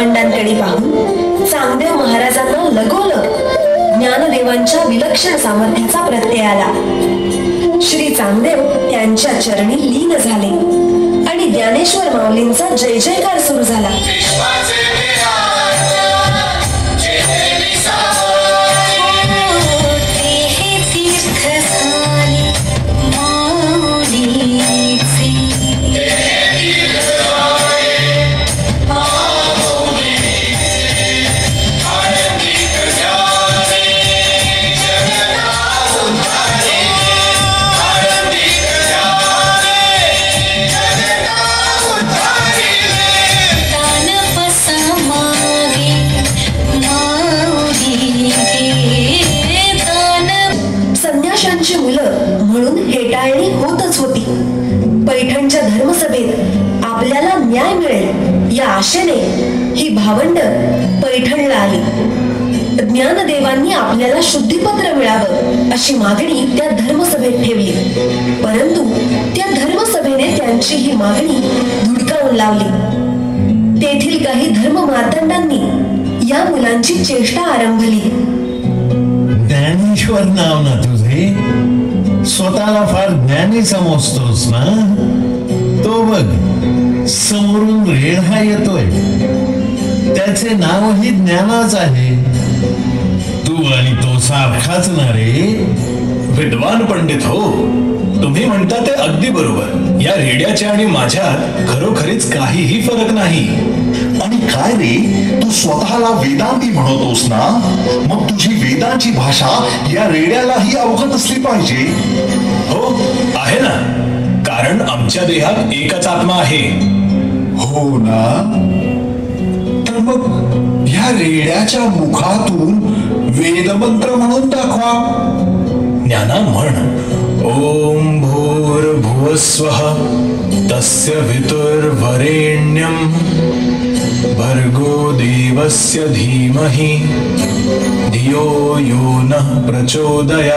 भावंडांकडे पाहून चांगदेव महाराजांना लगोलग ज्ञानदेवांच्या विलक्षण सामर्थ्याचा प्रत्यय आला. श्री चांगदेव त्यांच्या चरणी लीन झाले आणि ज्ञानेश्वर माऊलींचा जय जयकार सुरू झाला. मुलं म्हणून हेटाळणी होतच होती. पैठणच्या धर्मसभेत आपल्याला न्याय मिळेल या आशेने ही भावंड पैठणला आली. ज्ञानदेवांनी आपल्याला शुद्धीपत्र मिळावं अशी मागणी त्या धर्मसभेत ठेवली. परंतु त्या धर्मसभेने त्यांची ही मागणी धुडकावून लावली. तेथील काही धर्म मार्तंडांनी या मुलांची चेष्टा आरंभली. ज्ञानेश्वर नाव ना तुझे, स्वतःला फार ज्ञानी समजतोस ना. तो बघ समोरून रेढा येतोय, त्याचे नावही ज्ञानाच आहे. तू आणि तो सारखाच ना रे. विद्वान पंडित हो, तुम्ही म्हणता ते अगदी बरोबर. या रेड्याच्या आणि माझ्यात खरोखरीच काहीही फरक नाही. आणि काय रे, तू स्वतःला वेदांती म्हणतोस ना, मग तुझी वेदांची भाषा या रेड्यालाही अवगत असली पाहिजे. हो आहे ना, कारण आमच्या देहात एकच आत्मा आहे. हो ना, तर मग या रेड्याच्या मुखातून वेदमंत्र म्हणून दाखवा. ज्ञाना म्हण, ओम भूर्भुवस्वः तस्य वितुर्वरेण्यं भर्गो देवस्य धीमहि धियो यो नः प्रचोदयात्.